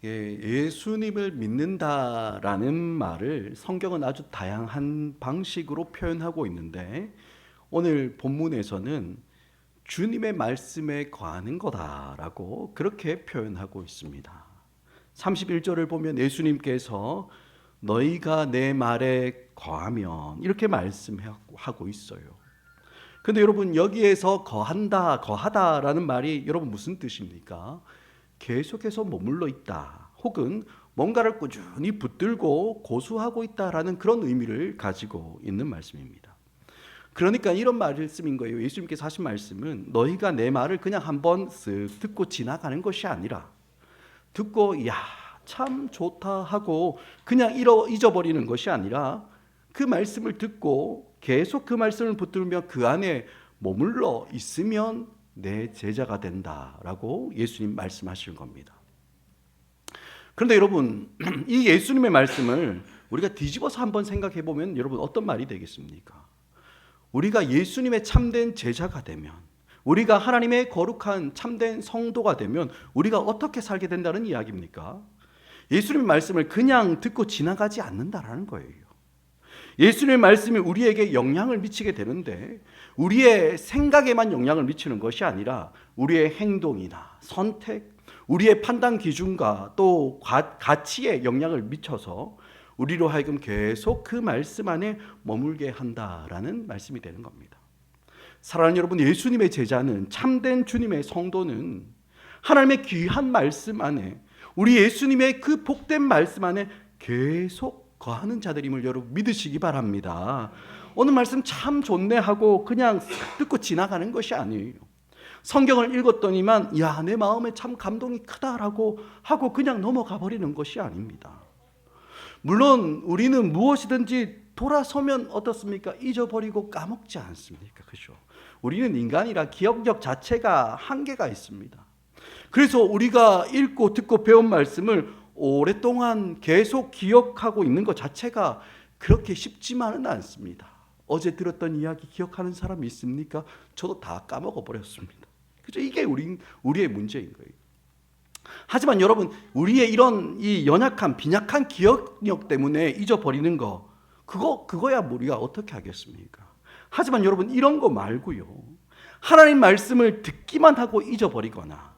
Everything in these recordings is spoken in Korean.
예수님을 믿는다라는 말을 성경은 아주 다양한 방식으로 표현하고 있는데, 오늘 본문에서는 주님의 말씀에 거하는 거다라고 그렇게 표현하고 있습니다. 31절을 보면 예수님께서 너희가 내 말에 거하면 이렇게 말씀하고 있어요. 근데 여러분, 여기에서 거한다, 거하다라는 말이 여러분 무슨 뜻입니까? 계속해서 머물러 있다, 혹은 뭔가를 꾸준히 붙들고 고수하고 있다라는 그런 의미를 가지고 있는 말씀입니다. 그러니까 이런 말씀인 거예요. 예수님께서 하신 말씀은 너희가 내 말을 그냥 한번 쓱 듣고 지나가는 것이 아니라, 듣고 야, 참 좋다 하고 그냥 잊어버리는 것이 아니라, 그 말씀을 듣고 계속 그 말씀을 붙들며 그 안에 머물러 있으면 내 제자가 된다라고 예수님 말씀하시는 겁니다. 그런데 여러분, 이 예수님의 말씀을 우리가 뒤집어서 한번 생각해 보면 여러분 어떤 말이 되겠습니까? 우리가 예수님의 참된 제자가 되면, 우리가 하나님의 거룩한 참된 성도가 되면 우리가 어떻게 살게 된다는 이야기입니까? 예수님의 말씀을 그냥 듣고 지나가지 않는다라는 거예요. 예수님의 말씀이 우리에게 영향을 미치게 되는데, 우리의 생각에만 영향을 미치는 것이 아니라 우리의 행동이나 선택, 우리의 판단 기준과 또 가치에 영향을 미쳐서 우리로 하여금 계속 그 말씀 안에 머물게 한다라는 말씀이 되는 겁니다. 사랑하는 여러분, 예수님의 제자는, 참된 주님의 성도는 하나님의 귀한 말씀 안에, 우리 예수님의 그 복된 말씀 안에 계속 거하는 자들임을 여러분 믿으시기 바랍니다. 오늘 말씀 참 좋네 하고 그냥 듣고 지나가는 것이 아니에요. 성경을 읽었더니만 야, 내 마음에 참 감동이 크다라고 하고 그냥 넘어가 버리는 것이 아닙니다. 물론 우리는 무엇이든지 돌아서면 어떻습니까? 잊어버리고 까먹지 않습니까? 그렇죠? 우리는 인간이라 기억력 자체가 한계가 있습니다. 그래서 우리가 읽고 듣고 배운 말씀을 오랫동안 계속 기억하고 있는 것 자체가 그렇게 쉽지만은 않습니다. 어제 들었던 이야기 기억하는 사람이 있습니까? 저도 다 까먹어 버렸습니다. 그죠? 이게 우리의 문제인 거예요. 하지만 여러분, 우리의 이런 이 연약한, 빈약한 기억력 때문에 잊어버리는 거, 그거야 우리가 어떻게 하겠습니까? 하지만 여러분, 이런 거 말고요, 하나님 말씀을 듣기만 하고 잊어버리거나,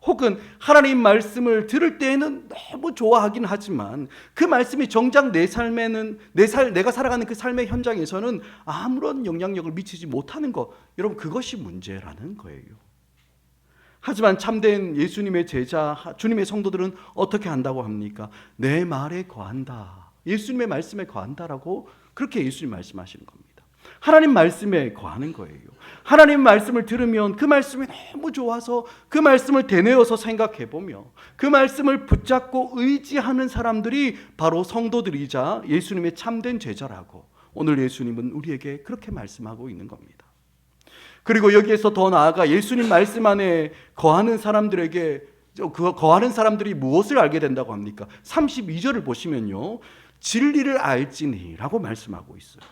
혹은 하나님 말씀을 들을 때에는 너무 좋아하긴 하지만 그 말씀이 정작 내 삶에는, 내가 살아가는 그 삶의 현장에서는 아무런 영향력을 미치지 못하는 것, 여러분, 그것이 문제라는 거예요. 하지만 참된 예수님의 제자, 주님의 성도들은 어떻게 한다고 합니까? 내 말에 거한다, 예수님의 말씀에 거한다라고 그렇게 예수님 말씀하시는 겁니다. 하나님 말씀에 거하는 거예요. 하나님 말씀을 들으면 그 말씀이 너무 좋아서 그 말씀을 되뇌어서 생각해보며 그 말씀을 붙잡고 의지하는 사람들이 바로 성도들이자 예수님의 참된 제자라고 오늘 예수님은 우리에게 그렇게 말씀하고 있는 겁니다. 그리고 여기에서 더 나아가 예수님 말씀 안에 거하는 사람들에게, 거하는 사람들이 무엇을 알게 된다고 합니까? 32절을 보시면요, 진리를 알지니 라고 말씀하고 있어요.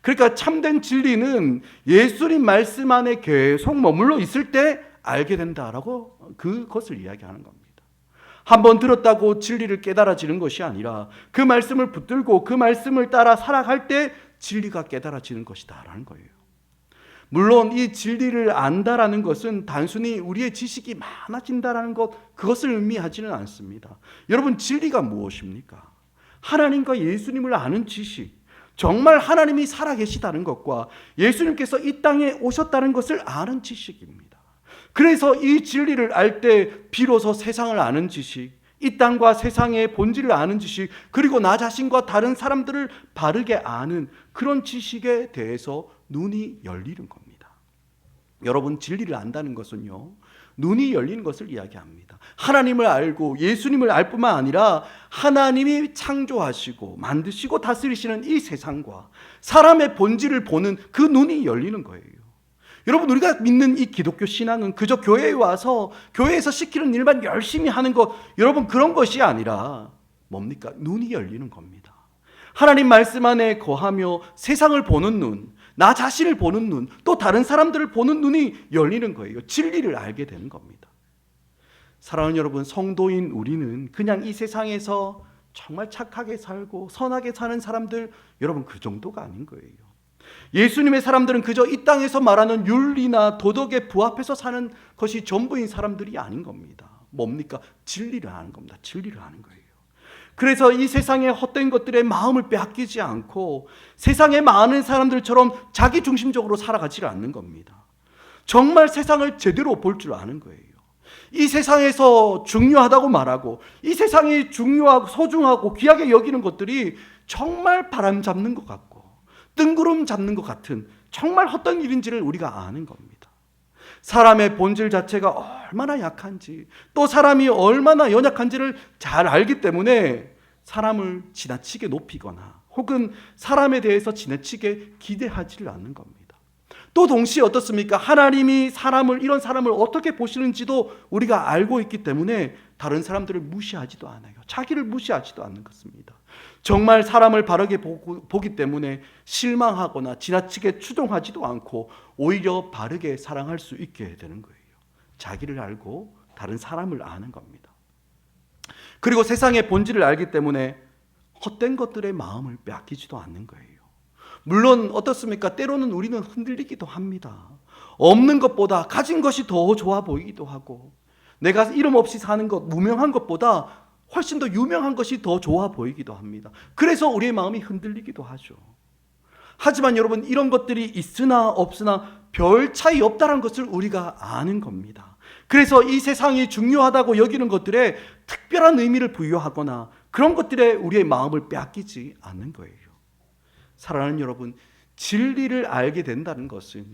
그러니까 참된 진리는 예수님 말씀 안에 계속 머물러 있을 때 알게 된다라고 그것을 이야기하는 겁니다. 한번 들었다고 진리를 깨달아지는 것이 아니라 그 말씀을 붙들고 그 말씀을 따라 살아갈 때 진리가 깨달아지는 것이다라는 거예요. 물론 이 진리를 안다라는 것은 단순히 우리의 지식이 많아진다라는 것, 그것을 의미하지는 않습니다. 여러분, 진리가 무엇입니까? 하나님과 예수님을 아는 지식, 정말 하나님이 살아계시다는 것과 예수님께서 이 땅에 오셨다는 것을 아는 지식입니다. 그래서 이 진리를 알 때 비로소 세상을 아는 지식, 이 땅과 세상의 본질을 아는 지식, 그리고 나 자신과 다른 사람들을 바르게 아는 그런 지식에 대해서 눈이 열리는 겁니다. 여러분, 진리를 안다는 것은요, 눈이 열리는 것을 이야기합니다. 하나님을 알고 예수님을 알 뿐만 아니라 하나님이 창조하시고 만드시고 다스리시는 이 세상과 사람의 본질을 보는 그 눈이 열리는 거예요. 여러분, 우리가 믿는 이 기독교 신앙은 그저 교회에 와서 교회에서 시키는 일만 열심히 하는 것, 여러분, 그런 것이 아니라 뭡니까? 눈이 열리는 겁니다. 하나님 말씀 안에 거하며 세상을 보는 눈, 나 자신을 보는 눈, 또 다른 사람들을 보는 눈이 열리는 거예요. 진리를 알게 되는 겁니다. 사랑하는 여러분, 성도인 우리는 그냥 이 세상에서 정말 착하게 살고 선하게 사는 사람들, 여러분 그 정도가 아닌 거예요. 예수님의 사람들은 그저 이 땅에서 말하는 윤리나 도덕에 부합해서 사는 것이 전부인 사람들이 아닌 겁니다. 뭡니까? 진리를 아는 겁니다. 진리를 아는 거예요. 그래서 이 세상의 헛된 것들에 마음을 빼앗기지 않고 세상에 많은 사람들처럼 자기 중심적으로 살아가지 않는 겁니다. 정말 세상을 제대로 볼 줄 아는 거예요. 이 세상에서 중요하다고 말하고 이 세상이 중요하고 소중하고 귀하게 여기는 것들이 정말 바람 잡는 것 같고 뜬구름 잡는 것 같은 정말 헛된 일인지를 우리가 아는 겁니다. 사람의 본질 자체가 얼마나 약한지 또 사람이 얼마나 연약한지를 잘 알기 때문에 사람을 지나치게 높이거나 혹은 사람에 대해서 지나치게 기대하지를 않는 겁니다. 또 동시에 어떻습니까? 하나님이 이런 사람을 어떻게 보시는지도 우리가 알고 있기 때문에 다른 사람들을 무시하지도 않아요. 자기를 무시하지도 않는 것입니다. 정말 사람을 바르게 보기 때문에 실망하거나 지나치게 추종하지도 않고 오히려 바르게 사랑할 수 있게 되는 거예요. 자기를 알고 다른 사람을 아는 겁니다. 그리고 세상의 본질을 알기 때문에 헛된 것들의 마음을 빼앗기지도 않는 거예요. 물론 어떻습니까? 때로는 우리는 흔들리기도 합니다. 없는 것보다 가진 것이 더 좋아 보이기도 하고 내가 이름 없이 사는 것, 무명한 것보다 훨씬 더 유명한 것이 더 좋아 보이기도 합니다. 그래서 우리의 마음이 흔들리기도 하죠. 하지만 여러분, 이런 것들이 있으나 없으나 별 차이 없다는 것을 우리가 아는 겁니다. 그래서 이 세상이 중요하다고 여기는 것들에 특별한 의미를 부여하거나 그런 것들에 우리의 마음을 빼앗기지 않는 거예요. 사랑하는 여러분, 진리를 알게 된다는 것은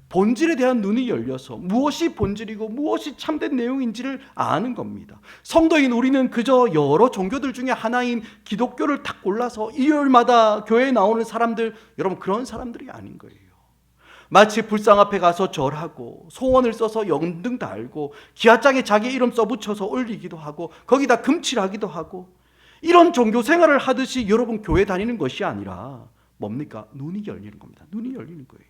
본질에 대한 눈이 열려서 무엇이 본질이고 무엇이 참된 내용인지를 아는 겁니다. 성도인 우리는 그저 여러 종교들 중에 하나인 기독교를 딱 골라서 일요일마다 교회에 나오는 사람들, 여러분 그런 사람들이 아닌 거예요. 마치 불상 앞에 가서 절하고 소원을 써서 영등 달고 기아장에 자기 이름 써붙여서 올리기도 하고 거기다 금칠하기도 하고 이런 종교 생활을 하듯이 여러분 교회 다니는 것이 아니라 뭡니까? 눈이 열리는 겁니다. 눈이 열리는 거예요.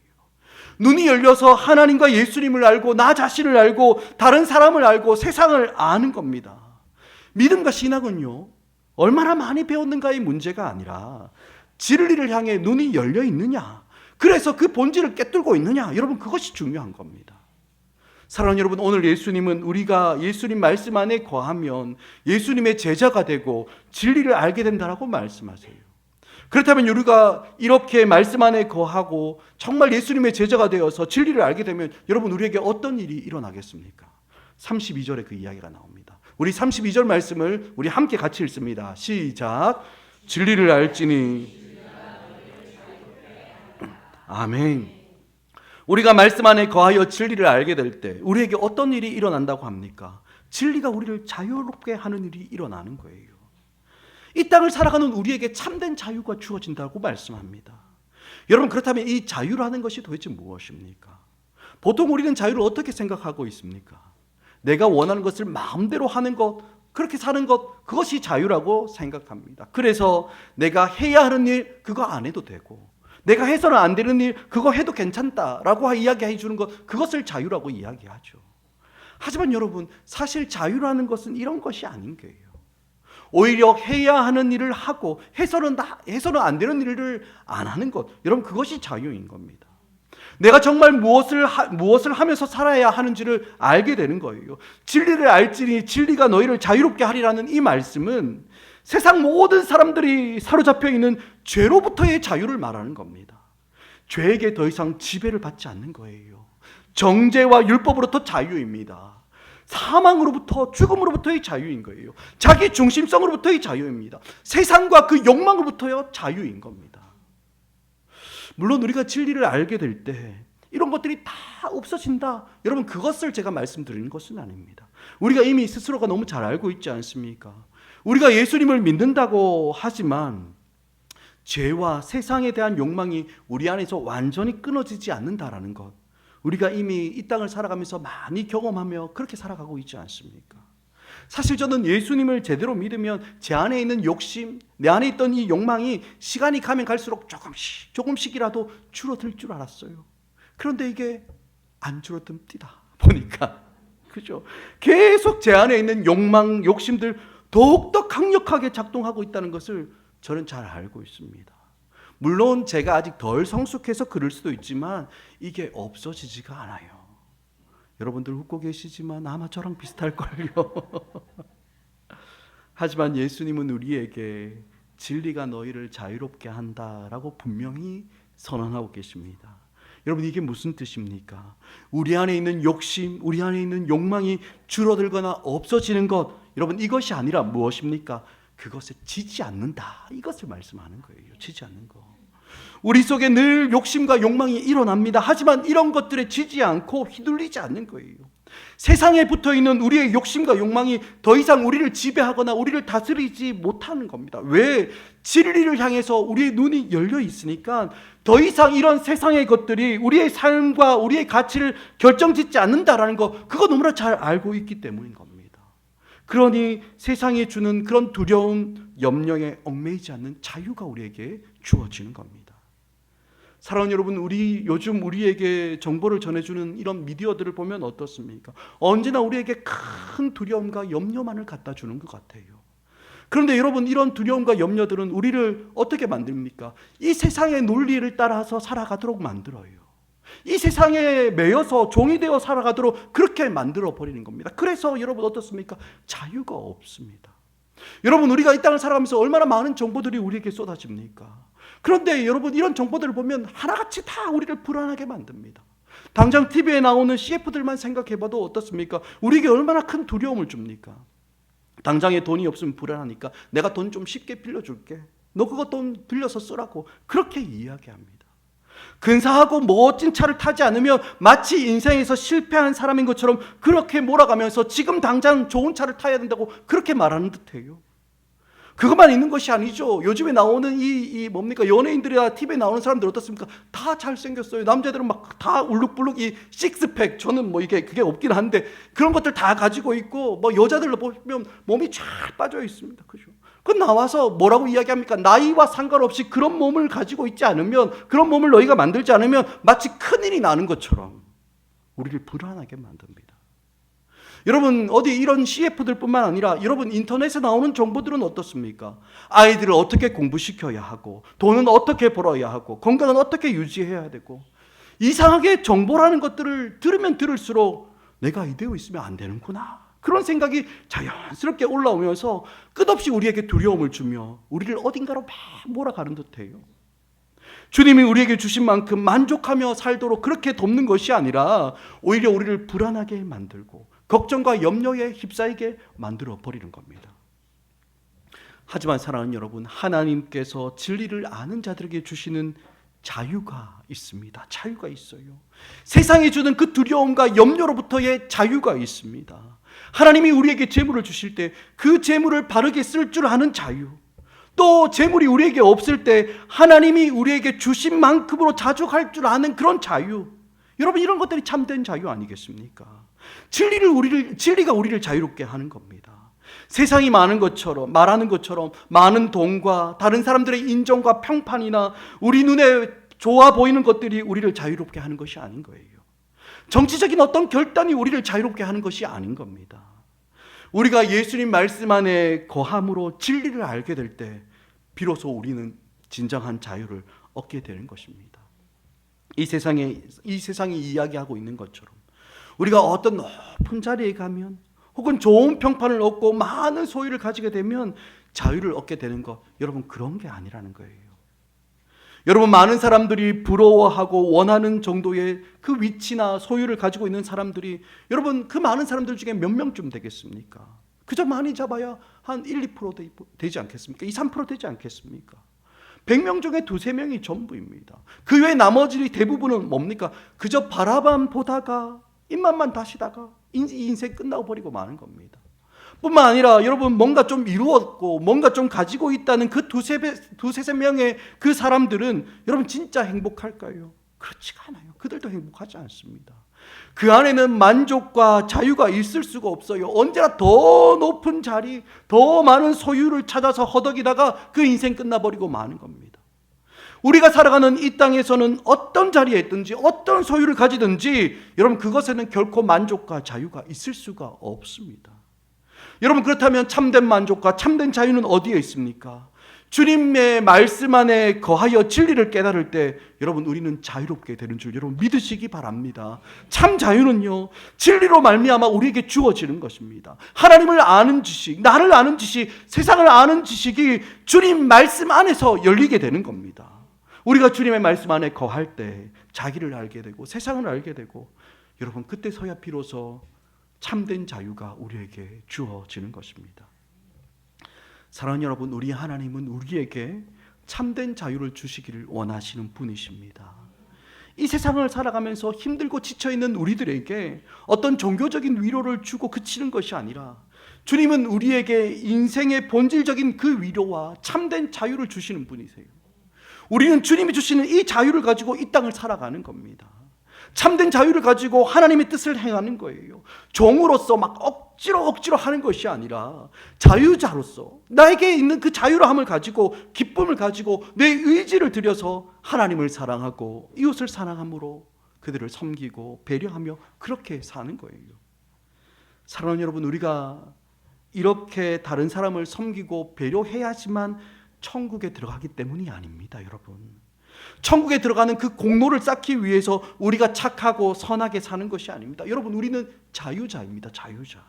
눈이 열려서 하나님과 예수님을 알고 나 자신을 알고 다른 사람을 알고 세상을 아는 겁니다. 믿음과 신앙은요, 얼마나 많이 배웠는가의 문제가 아니라 진리를 향해 눈이 열려 있느냐, 그래서 그 본질을 꿰뚫고 있느냐, 여러분 그것이 중요한 겁니다. 사랑하는 여러분, 오늘 예수님은 우리가 예수님 말씀 안에 거하면 예수님의 제자가 되고 진리를 알게 된다라고 말씀하세요. 그렇다면 우리가 이렇게 말씀 안에 거하고 정말 예수님의 제자가 되어서 진리를 알게 되면 여러분 우리에게 어떤 일이 일어나겠습니까? 32절에 그 이야기가 나옵니다. 우리 32절 말씀을 우리 함께 같이 읽습니다. 시작. 진리를 알지니. 아멘. 우리가 말씀 안에 거하여 진리를 알게 될 때 우리에게 어떤 일이 일어난다고 합니까? 진리가 우리를 자유롭게 하는 일이 일어나는 거예요. 이 땅을 살아가는 우리에게 참된 자유가 주어진다고 말씀합니다. 여러분, 그렇다면 이 자유라는 것이 도대체 무엇입니까? 보통 우리는 자유를 어떻게 생각하고 있습니까? 내가 원하는 것을 마음대로 하는 것, 그렇게 사는 것, 그것이 자유라고 생각합니다. 그래서 내가 해야 하는 일, 그거 안 해도 되고 내가 해서는 안 되는 일, 그거 해도 괜찮다라고 이야기해 주는 것, 그것을 자유라고 이야기하죠. 하지만 여러분, 사실 자유라는 것은 이런 것이 아닌 거예요. 오히려 해야 하는 일을 하고 해서는 안 되는 일을 안 하는 것, 여러분 그것이 자유인 겁니다. 내가 정말 무엇을 하면서 살아야 하는지를 알게 되는 거예요. 진리를 알지니 진리가 너희를 자유롭게 하리라는 이 말씀은 세상 모든 사람들이 사로잡혀 있는 죄로부터의 자유를 말하는 겁니다. 죄에게 더 이상 지배를 받지 않는 거예요. 정죄와 율법으로부터 자유입니다. 사망으로부터, 죽음으로부터의 자유인 거예요. 자기 중심성으로부터의 자유입니다. 세상과 그 욕망으로부터의 자유인 겁니다. 물론 우리가 진리를 알게 될 때 이런 것들이 다 없어진다, 여러분 그것을 제가 말씀드리는 것은 아닙니다. 우리가 이미 스스로가 너무 잘 알고 있지 않습니까? 우리가 예수님을 믿는다고 하지만 죄와 세상에 대한 욕망이 우리 안에서 완전히 끊어지지 않는다라는 것, 우리가 이미 이 땅을 살아가면서 많이 경험하며 그렇게 살아가고 있지 않습니까? 사실 저는 예수님을 제대로 믿으면 제 안에 있는 욕심, 내 안에 있던 이 욕망이 시간이 가면 갈수록 조금씩이라도 줄어들 줄 알았어요. 그런데 이게 안 줄어듭니다. 보니까 그죠? 계속 제 안에 있는 욕망, 욕심들 더욱더 강력하게 작동하고 있다는 것을 저는 잘 알고 있습니다. 물론 제가 아직 덜 성숙해서 그럴 수도 있지만 이게 없어지지가 않아요. 여러분들 웃고 계시지만 아마 저랑 비슷할걸요. 하지만 예수님은 우리에게 진리가 너희를 자유롭게 한다라고 분명히 선언하고 계십니다. 여러분, 이게 무슨 뜻입니까? 우리 안에 있는 욕심, 우리 안에 있는 욕망이 줄어들거나 없어지는 것, 여러분, 이것이 아니라 무엇입니까? 그것에 지지 않는다, 이것을 말씀하는 거예요. 지지 않는 거. 우리 속에 늘 욕심과 욕망이 일어납니다. 하지만 이런 것들에 지지 않고 휘둘리지 않는 거예요. 세상에 붙어있는 우리의 욕심과 욕망이 더 이상 우리를 지배하거나 우리를 다스리지 못하는 겁니다. 왜? 진리를 향해서 우리의 눈이 열려 있으니까 더 이상 이런 세상의 것들이 우리의 삶과 우리의 가치를 결정짓지 않는다라는 거, 그거 너무나 잘 알고 있기 때문인 겁니다. 그러니 세상이 주는 그런 두려움, 염려에 얽매이지 않는 자유가 우리에게 주어지는 겁니다. 사랑하는 여러분, 요즘 우리에게 정보를 전해주는 이런 미디어들을 보면 어떻습니까? 언제나 우리에게 큰 두려움과 염려만을 갖다 주는 것 같아요. 그런데 여러분, 이런 두려움과 염려들은 우리를 어떻게 만듭니까? 이 세상의 논리를 따라서 살아가도록 만들어요. 이 세상에 매여서 종이 되어 살아가도록 그렇게 만들어 버리는 겁니다. 그래서 여러분 어떻습니까? 자유가 없습니다. 여러분, 우리가 이 땅을 살아가면서 얼마나 많은 정보들이 우리에게 쏟아집니까? 그런데 여러분, 이런 정보들을 보면 하나같이 다 우리를 불안하게 만듭니다. 당장 TV에 나오는 CF들만 생각해봐도 어떻습니까? 우리에게 얼마나 큰 두려움을 줍니까? 당장에 돈이 없으면 불안하니까 내가 돈 좀 쉽게 빌려줄게, 너 그거 돈 빌려서 쓰라고, 그렇게 이야기합니다. 근사하고 멋진 차를 타지 않으면 마치 인생에서 실패한 사람인 것처럼 그렇게 몰아가면서 지금 당장 좋은 차를 타야 된다고 그렇게 말하는 듯해요. 그것만 있는 것이 아니죠. 요즘에 나오는 뭡니까? 연예인들이나 TV에 나오는 사람들 어떻습니까? 다 잘생겼어요. 남자들은 막 다 울룩불룩 이 식스팩, 저는 그게 없긴 한데 그런 것들 다 가지고 있고, 여자들로 보면 몸이 쫙 빠져 있습니다. 그죠? 그 나와서 뭐라고 이야기합니까? 나이와 상관없이 그런 몸을 가지고 있지 않으면, 그런 몸을 너희가 만들지 않으면 마치 큰일이 나는 것처럼 우리를 불안하게 만듭니다. 여러분, 어디 이런 CF들 뿐만 아니라 여러분 인터넷에 나오는 정보들은 어떻습니까? 아이들을 어떻게 공부시켜야 하고, 돈은 어떻게 벌어야 하고, 건강은 어떻게 유지해야 되고, 이상하게 정보라는 것들을 들으면 들을수록 내가 이대로 있으면 안 되는구나, 그런 생각이 자연스럽게 올라오면서 끝없이 우리에게 두려움을 주며 우리를 어딘가로 막 몰아가는 듯해요. 주님이 우리에게 주신 만큼 만족하며 살도록 그렇게 돕는 것이 아니라 오히려 우리를 불안하게 만들고 걱정과 염려에 휩싸이게 만들어 버리는 겁니다. 하지만 사랑하는 여러분, 하나님께서 진리를 아는 자들에게 주시는 자유가 있습니다. 자유가 있어요. 세상이 주는 그 두려움과 염려로부터의 자유가 있습니다. 하나님이 우리에게 재물을 주실 때 그 재물을 바르게 쓸 줄 아는 자유, 또 재물이 우리에게 없을 때 하나님이 우리에게 주신 만큼으로 자족할 줄 아는 그런 자유, 여러분, 이런 것들이 참된 자유 아니겠습니까? 진리가 우리를 자유롭게 하는 겁니다. 세상이 말하는 것처럼 많은 돈과 다른 사람들의 인정과 평판이나 우리 눈에 좋아 보이는 것들이 우리를 자유롭게 하는 것이 아닌 거예요. 정치적인 어떤 결단이 우리를 자유롭게 하는 것이 아닌 겁니다. 우리가 예수님 말씀 안에 거함으로 진리를 알게 될 때 비로소 우리는 진정한 자유를 얻게 되는 것입니다. 이 세상이 이야기하고 있는 것처럼 우리가 어떤 높은 자리에 가면, 혹은 좋은 평판을 얻고 많은 소유를 가지게 되면 자유를 얻게 되는 것, 여러분, 그런 게 아니라는 거예요. 여러분, 많은 사람들이 부러워하고 원하는 정도의 그 위치나 소유를 가지고 있는 사람들이, 여러분, 그 많은 사람들 중에 몇 명쯤 되겠습니까? 그저 많이 잡아야 한 1, 2% 되지 않겠습니까? 2, 3% 되지 않겠습니까? 100명 중에 2, 3명이 전부입니다. 그 외 나머지 대부분은 뭡니까? 그저 바라만 보다가 입맛만 다시다가 인생 끝나고 버리고 마는 겁니다. 뿐만 아니라 여러분, 뭔가 좀 이루었고 뭔가 좀 가지고 있다는 그 두세 명의 그 사람들은 여러분 진짜 행복할까요? 그렇지가 않아요. 그들도 행복하지 않습니다. 그 안에는 만족과 자유가 있을 수가 없어요. 언제나 더 높은 자리, 더 많은 소유를 찾아서 허덕이다가 그 인생 끝나버리고 마는 겁니다. 우리가 살아가는 이 땅에서는 어떤 자리에 있든지 어떤 소유를 가지든지 여러분 그것에는 결코 만족과 자유가 있을 수가 없습니다. 여러분 그렇다면 참된 만족과 참된 자유는 어디에 있습니까? 주님의 말씀 안에 거하여 진리를 깨달을 때 여러분 우리는 자유롭게 되는 줄 여러분 믿으시기 바랍니다. 참 자유는요 진리로 말미암아 우리에게 주어지는 것입니다. 하나님을 아는 지식, 나를 아는 지식, 세상을 아는 지식이 주님 말씀 안에서 열리게 되는 겁니다. 우리가 주님의 말씀 안에 거할 때 자기를 알게 되고 세상을 알게 되고 여러분 그때서야 비로소 참된 자유가 우리에게 주어지는 것입니다. 사랑하는 여러분, 우리 하나님은 우리에게 참된 자유를 주시기를 원하시는 분이십니다. 이 세상을 살아가면서 힘들고 지쳐있는 우리들에게 어떤 종교적인 위로를 주고 그치는 것이 아니라 주님은 우리에게 인생의 본질적인 그 위로와 참된 자유를 주시는 분이세요. 우리는 주님이 주시는 이 자유를 가지고 이 땅을 살아가는 겁니다. 참된 자유를 가지고 하나님의 뜻을 행하는 거예요. 종으로서 막 억지로 하는 것이 아니라 자유자로서 나에게 있는 그 자유로함을 가지고 기쁨을 가지고 내 의지를 들여서 하나님을 사랑하고 이웃을 사랑함으로 그들을 섬기고 배려하며 그렇게 사는 거예요. 사랑하는 여러분, 우리가 이렇게 다른 사람을 섬기고 배려해야지만 천국에 들어가기 때문이 아닙니다, 여러분. 천국에 들어가는 그 공로를 쌓기 위해서 우리가 착하고 선하게 사는 것이 아닙니다. 여러분, 우리는 자유자입니다. 자유자.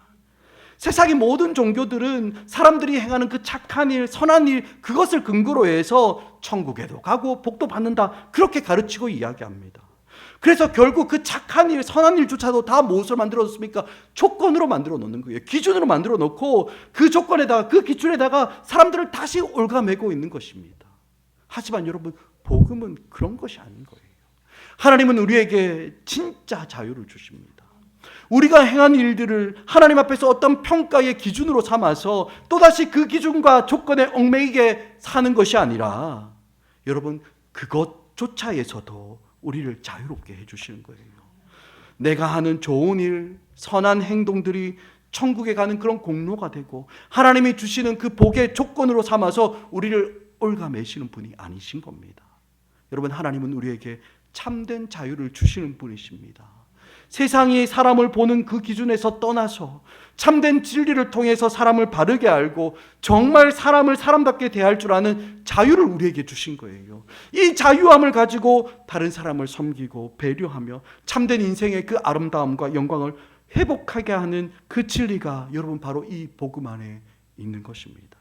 세상의 모든 종교들은 사람들이 행하는 그 착한 일, 선한 일, 그것을 근거로 해서 천국에도 가고 복도 받는다, 그렇게 가르치고 이야기합니다. 그래서 결국 그 착한 일, 선한 일조차도 다 무엇을 만들어 놓습니까? 조건으로 만들어 놓는 거예요. 기준으로 만들어 놓고 그 조건에다가, 그 기준에다가 사람들을 다시 올가매고 있는 것입니다. 하지만 여러분, 복음은 그런 것이 아닌 거예요. 하나님은 우리에게 진짜 자유를 주십니다. 우리가 행한 일들을 하나님 앞에서 어떤 평가의 기준으로 삼아서 또다시 그 기준과 조건에 얽매이게 사는 것이 아니라 여러분 그것조차에서도 우리를 자유롭게 해주시는 거예요. 내가 하는 좋은 일, 선한 행동들이 천국에 가는 그런 공로가 되고 하나님이 주시는 그 복의 조건으로 삼아서 우리를 올가매시는 분이 아니신 겁니다. 여러분, 하나님은 우리에게 참된 자유를 주시는 분이십니다. 세상이 사람을 보는 그 기준에서 떠나서 참된 진리를 통해서 사람을 바르게 알고 정말 사람을 사람답게 대할 줄 아는 자유를 우리에게 주신 거예요. 이 자유함을 가지고 다른 사람을 섬기고 배려하며 참된 인생의 그 아름다움과 영광을 회복하게 하는 그 진리가 여러분 바로 이 복음 안에 있는 것입니다.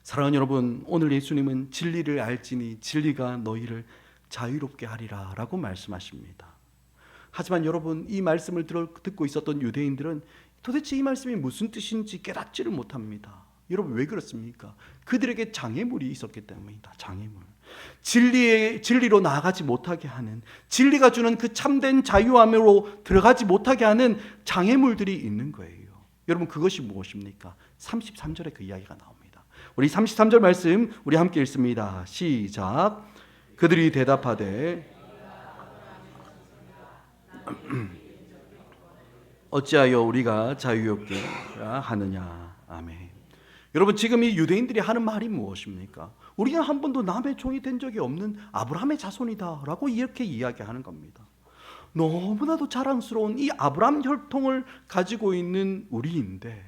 사랑하는 여러분, 오늘 예수님은 진리를 알지니 진리가 너희를 자유롭게 하리라 라고 말씀하십니다. 하지만 여러분, 이 말씀을 듣고 있었던 유대인들은 도대체 이 말씀이 무슨 뜻인지 깨닫지를 못합니다. 여러분, 왜 그렇습니까? 그들에게 장애물이 있었기 때문입니다. 장애물. 진리로 나아가지 못하게 하는, 진리가 주는 그 참된 자유함으로 들어가지 못하게 하는 장애물들이 있는 거예요. 여러분, 그것이 무엇입니까? 33절에 그 이야기가 나옵니다. 우리 33절 말씀 우리 함께 읽습니다. 시작. 그들이 대답하되 어찌하여 우리가 자유롭게 하느냐. 아멘. 여러분, 지금 이 유대인들이 하는 말이 무엇입니까? 우리는 한 번도 남의 종이 된 적이 없는 아브라함의 자손이다 라고 이렇게 이야기하는 겁니다. 너무나도 자랑스러운 이 아브라함 혈통을 가지고 있는 우리인데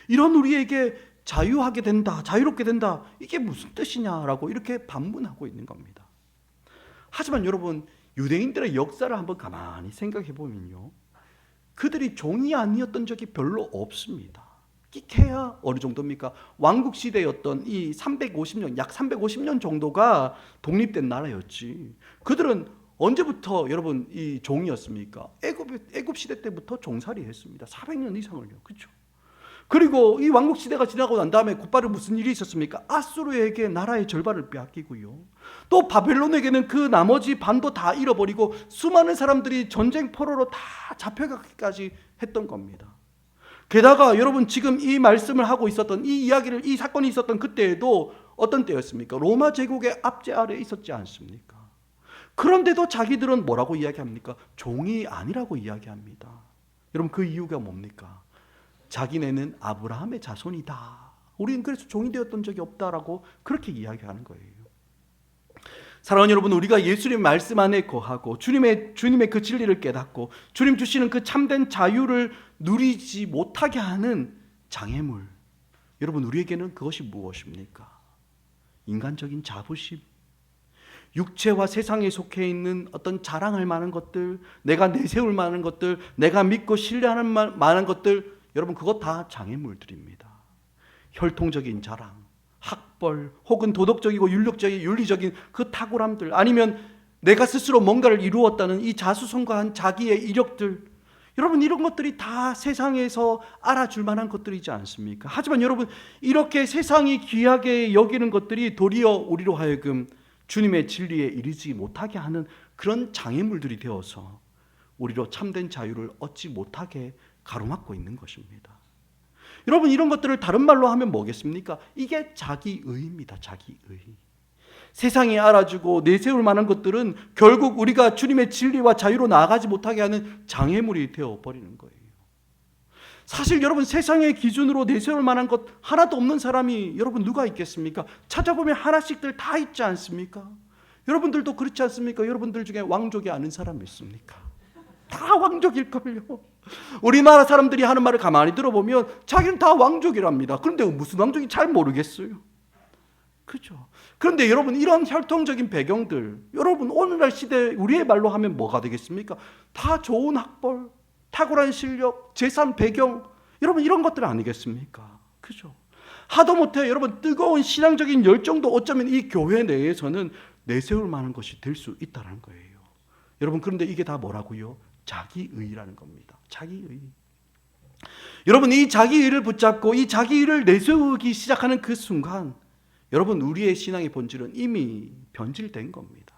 이런 우리에게 자유하게 된다, 자유롭게 된다, 이게 무슨 뜻이냐라고 이렇게 반문하고 있는 겁니다. 하지만 여러분, 유대인들의 역사를 한번 가만히 생각해 보면요, 그들이 종이 아니었던 적이 별로 없습니다. 끼케야 어느 정도입니까? 왕국 시대였던 이 350년, 약 350년 정도가 독립된 나라였지. 그들은 언제부터 여러분 이 종이었습니까? 애굽 시대 때부터 종살이 했습니다. 400년 이상을요. 그렇죠? 그리고 이 왕국 시대가 지나고 난 다음에 곧바로 무슨 일이 있었습니까? 아수르에게 나라의 절반을 빼앗기고요. 또 바벨론에게는 그 나머지 반도 다 잃어버리고 수많은 사람들이 전쟁 포로로 다 잡혀가기까지 했던 겁니다. 게다가 여러분, 지금 이 말씀을 하고 있었던 이 이야기를, 이 사건이 있었던 그때에도 어떤 때였습니까? 로마 제국의 압제 아래에 있었지 않습니까? 그런데도 자기들은 뭐라고 이야기합니까? 종이 아니라고 이야기합니다. 여러분, 그 이유가 뭡니까? 자기네는 아브라함의 자손이다. 우리는 그래서 종이 되었던 적이 없다라고 그렇게 이야기하는 거예요. 사랑하는 여러분, 우리가 예수님 말씀 안에 거하고 주님의 그 진리를 깨닫고 주님 주시는 그 참된 자유를 누리지 못하게 하는 장애물, 여러분, 우리에게는 그것이 무엇입니까? 인간적인 자부심, 육체와 세상에 속해 있는 어떤 자랑할 만한 것들, 내가 내세울 만한 것들, 내가 믿고 신뢰하는 만한 것들, 여러분, 그것 다 장애물들입니다. 혈통적인 자랑, 학벌, 혹은 도덕적이고 윤리적인 그 탁월함들, 아니면 내가 스스로 뭔가를 이루었다는 이 자수성가한 자기의 이력들, 여러분, 이런 것들이 다 세상에서 알아줄 만한 것들이지 않습니까? 하지만 여러분, 이렇게 세상이 귀하게 여기는 것들이 도리어 우리로 하여금 주님의 진리에 이르지 못하게 하는 그런 장애물들이 되어서 우리로 참된 자유를 얻지 못하게 가로막고 있는 것입니다. 여러분, 이런 것들을 다른 말로 하면 뭐겠습니까? 이게 자기의입니다. 자기의. 세상이 알아주고 내세울 만한 것들은 결국 우리가 주님의 진리와 자유로 나아가지 못하게 하는 장애물이 되어버리는 거예요. 사실 여러분, 세상의 기준으로 내세울 만한 것 하나도 없는 사람이 여러분 누가 있겠습니까? 찾아보면 하나씩들 다 있지 않습니까? 여러분들도 그렇지 않습니까? 여러분들 중에 왕족이 아는 사람이 있습니까? 다 왕족일걸요. 우리나라 사람들이 하는 말을 가만히 들어보면 자기는 다 왕족이랍니다. 그런데 무슨 왕족인지 잘 모르겠어요. 그죠? 그런데 여러분, 이런 혈통적인 배경들, 여러분 오늘날 시대 우리의 말로 하면 뭐가 되겠습니까? 다 좋은 학벌, 탁월한 실력, 재산 배경, 여러분 이런 것들 아니겠습니까? 그죠? 하다못해 여러분 뜨거운 신앙적인 열정도 어쩌면 이 교회 내에서는 내세울 만한 것이 될 수 있다는 거예요. 여러분, 그런데 이게 다 뭐라고요? 자기의라는 겁니다. 자기의. 여러분, 이 자기의를 붙잡고 이 자기의를 내세우기 시작하는 그 순간, 여러분, 우리의 신앙의 본질은 이미 변질된 겁니다.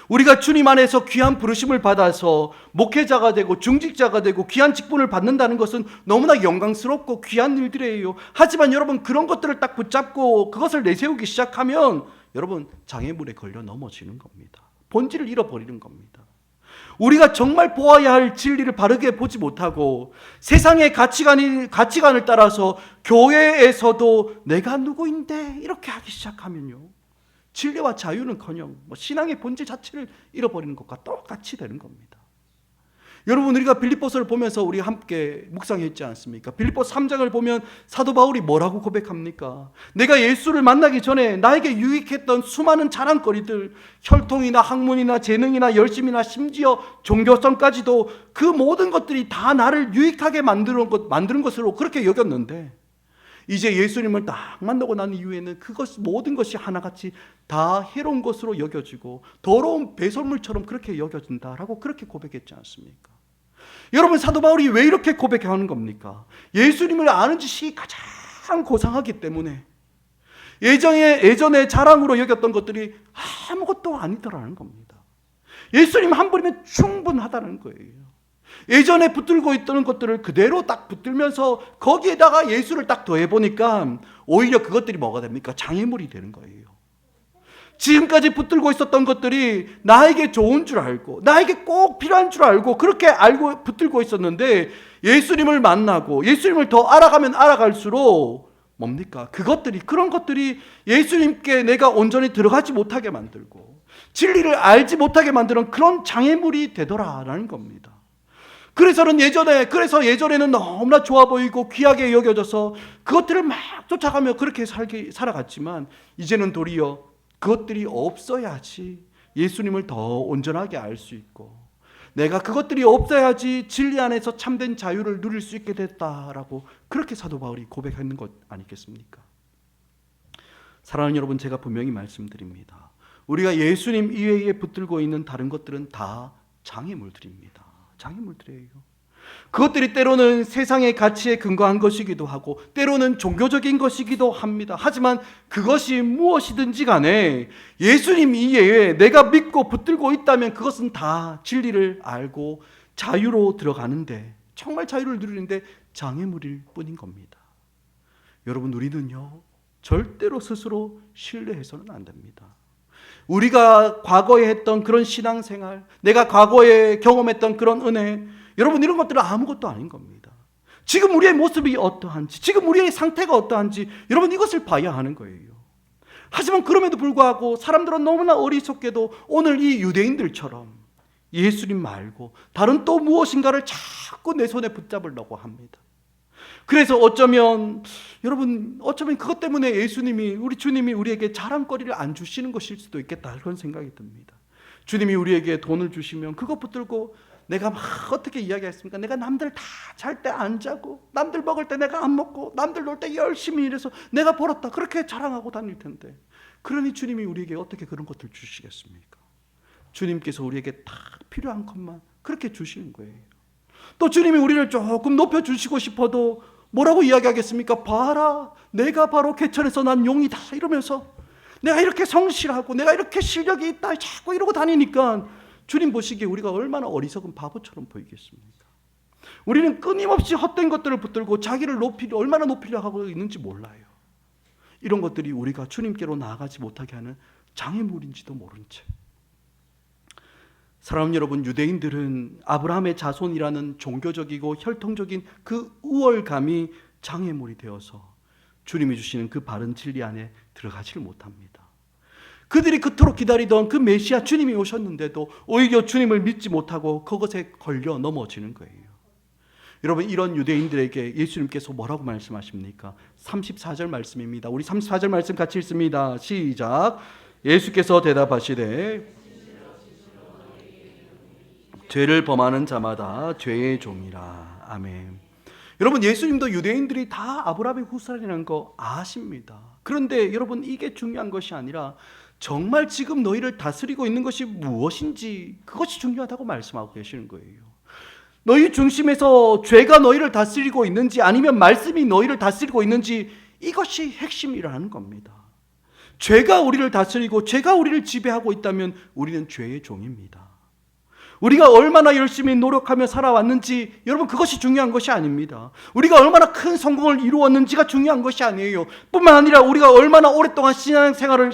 우리가 주님 안에서 귀한 부르심을 받아서 목회자가 되고 중직자가 되고 귀한 직분을 받는다는 것은 너무나 영광스럽고 귀한 일들이에요. 하지만 여러분, 그런 것들을 딱 붙잡고 그것을 내세우기 시작하면 여러분, 장애물에 걸려 넘어지는 겁니다. 본질을 잃어버리는 겁니다. 우리가 정말 보아야 할 진리를 바르게 보지 못하고 세상의 가치관을 따라서 교회에서도 내가 누구인데 이렇게 하기 시작하면요, 진리와 자유는커녕 신앙의 본질 자체를 잃어버리는 것과 똑같이 되는 겁니다. 여러분, 우리가 빌립보서를 보면서 우리 함께 묵상했지 않습니까? 빌립보서 3장을 보면 사도 바울이 뭐라고 고백합니까? 내가 예수를 만나기 전에 나에게 유익했던 수많은 자랑거리들, 혈통이나 학문이나 재능이나 열심이나 심지어 종교성까지도 그 모든 것들이 다 나를 유익하게 만드는 것으로 그렇게 여겼는데, 이제 예수님을 딱 만나고 난 이후에는 모든 것이 하나같이 다 해로운 것으로 여겨지고 더러운 배설물처럼 그렇게 여겨진다라고 그렇게 고백했지 않습니까? 여러분, 사도 바울이 왜 이렇게 고백하는 겁니까? 예수님을 아는 짓이 가장 고상하기 때문에 예전에 자랑으로 여겼던 것들이 아무것도 아니더라는 겁니다. 예수님 한 분이면 충분하다는 거예요. 예전에 붙들고 있던 것들을 그대로 딱 붙들면서 거기에다가 예수를 딱 더해보니까 오히려 그것들이 뭐가 됩니까? 장애물이 되는 거예요. 지금까지 붙들고 있었던 것들이 나에게 좋은 줄 알고 나에게 꼭 필요한 줄 알고 그렇게 알고 붙들고 있었는데, 예수님을 만나고 예수님을 더 알아가면 알아갈수록 뭡니까? 그런 것들이 예수님께 내가 온전히 들어가지 못하게 만들고 진리를 알지 못하게 만드는 그런 장애물이 되더라라는 겁니다. 그래서 예전에는 너무나 좋아 보이고 귀하게 여겨져서 그것들을 막 쫓아가며 그렇게 살아갔지만, 이제는 도리어 그것들이 없어야지 예수님을 더 온전하게 알 수 있고, 내가 그것들이 없어야지 진리 안에서 참된 자유를 누릴 수 있게 됐다라고 그렇게 사도 바울이 고백하는 것 아니겠습니까? 사랑하는 여러분, 제가 분명히 말씀드립니다. 우리가 예수님 이외에 붙들고 있는 다른 것들은 다 장애물들입니다. 장애물들이에요. 그것들이 때로는 세상의 가치에 근거한 것이기도 하고 때로는 종교적인 것이기도 합니다. 하지만 그것이 무엇이든지 간에 예수님 이외에 내가 믿고 붙들고 있다면 그것은 다 진리를 알고 자유로 들어가는데, 정말 자유를 누리는데 장애물일 뿐인 겁니다. 여러분, 우리는요 절대로 스스로 신뢰해서는 안 됩니다. 우리가 과거에 했던 그런 신앙생활, 내가 과거에 경험했던 그런 은혜, 여러분 이런 것들은 아무것도 아닌 겁니다. 지금 우리의 모습이 어떠한지, 지금 우리의 상태가 어떠한지 여러분 이것을 봐야 하는 거예요. 하지만 그럼에도 불구하고 사람들은 너무나 어리석게도 오늘 이 유대인들처럼 예수님 말고 다른 또 무엇인가를 자꾸 내 손에 붙잡으려고 합니다. 그래서 어쩌면 그것 때문에 우리 주님이 우리에게 자랑거리를 안 주시는 것일 수도 있겠다, 그런 생각이 듭니다. 주님이 우리에게 돈을 주시면 그것 붙들고 내가 막 어떻게 이야기했습니까? 내가 남들 다 잘 때 안 자고, 남들 먹을 때 내가 안 먹고, 남들 놀 때 열심히 일해서 내가 벌었다, 그렇게 자랑하고 다닐 텐데, 그러니 주님이 우리에게 어떻게 그런 것들 주시겠습니까? 주님께서 우리에게 딱 필요한 것만 그렇게 주시는 거예요. 또 주님이 우리를 조금 높여주시고 싶어도 뭐라고 이야기하겠습니까? 봐라, 내가 바로 개천에서 난 용이다, 이러면서 내가 이렇게 성실하고 내가 이렇게 실력이 있다 자꾸 이러고 다니니까 주님 보시기에 우리가 얼마나 어리석은 바보처럼 보이겠습니까? 우리는 끊임없이 헛된 것들을 붙들고 자기를 얼마나 높이려 하고 있는지 몰라요. 이런 것들이 우리가 주님께로 나아가지 못하게 하는 장애물인지도 모른 채. 사랑하는 여러분, 유대인들은 아브라함의 자손이라는 종교적이고 혈통적인 그 우월감이 장애물이 되어서 주님이 주시는 그 바른 진리 안에 들어가지를 못합니다. 그들이 그토록 기다리던 그 메시아 주님이 오셨는데도 오히려 주님을 믿지 못하고 그것에 걸려 넘어지는 거예요. 여러분, 이런 유대인들에게 예수님께서 뭐라고 말씀하십니까? 34절 말씀입니다. 우리 34절 말씀 같이 읽습니다. 시작. 예수께서 대답하시되 죄를 범하는 자마다 죄의 종이라. 아멘. 여러분, 예수님도 유대인들이 다 아브라함의 후손이라는 거 아십니다. 그런데 여러분, 이게 중요한 것이 아니라 정말 지금 너희를 다스리고 있는 것이 무엇인지, 그것이 중요하다고 말씀하고 계시는 거예요. 너희 중심에서 죄가 너희를 다스리고 있는지 아니면 말씀이 너희를 다스리고 있는지, 이것이 핵심이라는 겁니다. 죄가 우리를 다스리고 죄가 우리를 지배하고 있다면 우리는 죄의 종입니다. 우리가 얼마나 열심히 노력하며 살아왔는지, 여러분, 그것이 중요한 것이 아닙니다. 우리가 얼마나 큰 성공을 이루었는지가 중요한 것이 아니에요. 뿐만 아니라 우리가 얼마나 오랫동안 신앙생활을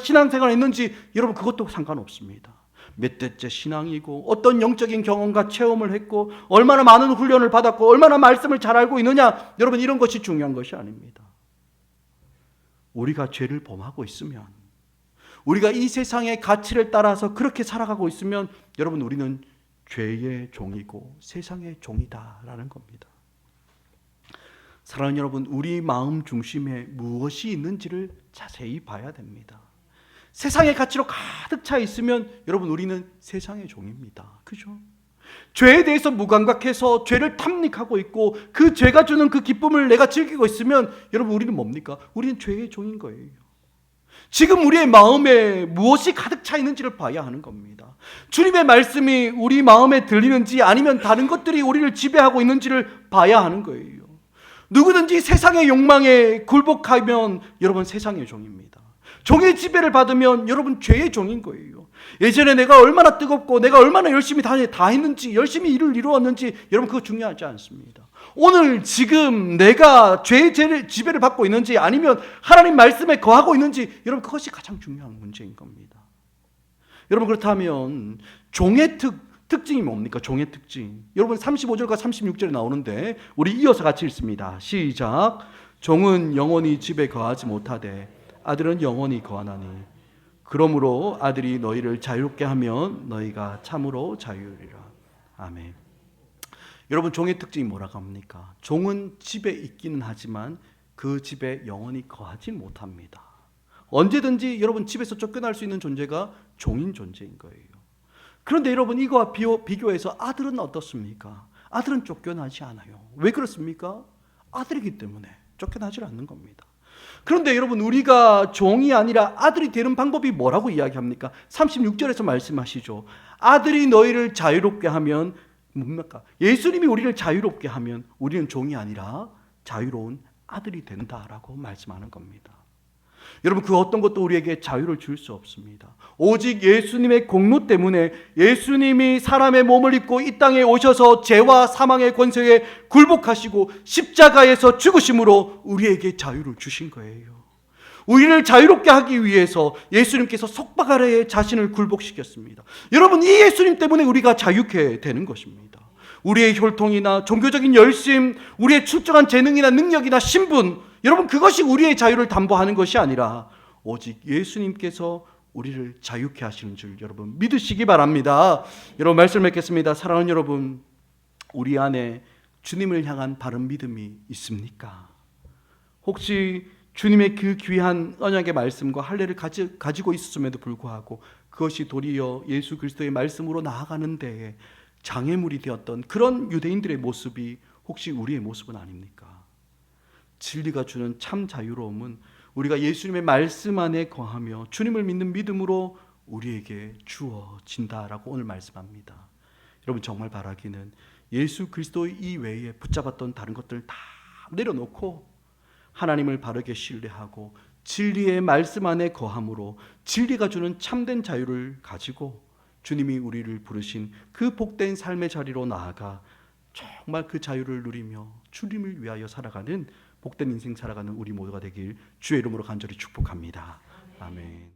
했는지, 여러분, 그것도 상관없습니다. 몇 대째 신앙이고 어떤 영적인 경험과 체험을 했고 얼마나 많은 훈련을 받았고 얼마나 말씀을 잘 알고 있느냐, 여러분, 이런 것이 중요한 것이 아닙니다. 우리가 죄를 범하고 있으면, 우리가 이 세상의 가치를 따라서 그렇게 살아가고 있으면, 여러분, 우리는 죄의 종이고 세상의 종이다라는 겁니다. 사랑하는 여러분, 우리 마음 중심에 무엇이 있는지를 자세히 봐야 됩니다. 세상의 가치로 가득 차 있으면 여러분, 우리는 세상의 종입니다. 그죠? 죄에 대해서 무감각해서 죄를 탐닉하고 있고 그 죄가 주는 그 기쁨을 내가 즐기고 있으면 여러분, 우리는 뭡니까? 우리는 죄의 종인 거예요. 지금 우리의 마음에 무엇이 가득 차 있는지를 봐야 하는 겁니다. 주님의 말씀이 우리 마음에 들리는지 아니면 다른 것들이 우리를 지배하고 있는지를 봐야 하는 거예요. 누구든지 세상의 욕망에 굴복하면 여러분, 세상의 종입니다. 종의 지배를 받으면 여러분, 죄의 종인 거예요. 예전에 내가 얼마나 뜨겁고 내가 얼마나 열심히 다 했는지, 열심히 일을 이루었는지, 여러분, 그거 중요하지 않습니다. 오늘 지금 내가 죄의 지배를 받고 있는지 아니면 하나님 말씀에 거하고 있는지, 여러분, 그것이 가장 중요한 문제인 겁니다. 여러분, 그렇다면 종의 특징이 뭡니까? 종의 특징. 여러분, 35절과 36절에 나오는데 우리 이어서 같이 읽습니다. 시작. 종은 영원히 집에 거하지 못하되 아들은 영원히 거하나니 그러므로 아들이 너희를 자유롭게 하면 너희가 참으로 자유리라. 아멘. 여러분, 종의 특징이 뭐라고 합니까? 종은 집에 있기는 하지만 그 집에 영원히 거하지 못합니다. 언제든지 여러분, 집에서 쫓겨날 수 있는 존재가 종인 존재인 거예요. 그런데 여러분, 이거와 비교해서 아들은 어떻습니까? 아들은 쫓겨나지 않아요. 왜 그렇습니까? 아들이기 때문에 쫓겨나지 않는 겁니다. 그런데 여러분, 우리가 종이 아니라 아들이 되는 방법이 뭐라고 이야기합니까? 36절에서 말씀하시죠. 아들이 너희를 자유롭게 하면 뭡니까? 예수님이 우리를 자유롭게 하면 우리는 종이 아니라 자유로운 아들이 된다라고 말씀하는 겁니다. 여러분, 그 어떤 것도 우리에게 자유를 줄 수 없습니다. 오직 예수님의 공로 때문에, 예수님이 사람의 몸을 입고 이 땅에 오셔서 죄와 사망의 권세에 굴복하시고 십자가에서 죽으심으로 우리에게 자유를 주신 거예요. 우리를 자유롭게 하기 위해서 예수님께서 속박 아래에 자신을 굴복시켰습니다. 여러분, 이 예수님 때문에 우리가 자유케 되는 것입니다. 우리의 혈통이나 종교적인 열심, 우리의 출중한 재능이나 능력이나 신분, 여러분, 그것이 우리의 자유를 담보하는 것이 아니라 오직 예수님께서 우리를 자유케 하시는 줄 여러분 믿으시기 바랍니다. 여러분 말씀 맺겠습니다. 사랑하는 여러분, 우리 안에 주님을 향한 바른 믿음이 있습니까? 혹시 주님의 그 귀한 언약의 말씀과 할례를 가지고 있었음에도 불구하고 그것이 도리어 예수 그리스도의 말씀으로 나아가는 데에 장애물이 되었던 그런 유대인들의 모습이 혹시 우리의 모습은 아닙니까? 진리가 주는 참 자유로움은 우리가 예수님의 말씀 안에 거하며 주님을 믿는 믿음으로 우리에게 주어진다라고 오늘 말씀합니다. 여러분 정말 바라기는 예수 그리스도 이외에 붙잡았던 다른 것들 다 내려놓고 하나님을 바르게 신뢰하고 진리의 말씀 안에 거함으로 진리가 주는 참된 자유를 가지고 주님이 우리를 부르신 그 복된 삶의 자리로 나아가 정말 그 자유를 누리며 주님을 위하여 살아가는 복된 인생 살아가는 우리 모두가 되길 주의 이름으로 간절히 축복합니다. 아멘.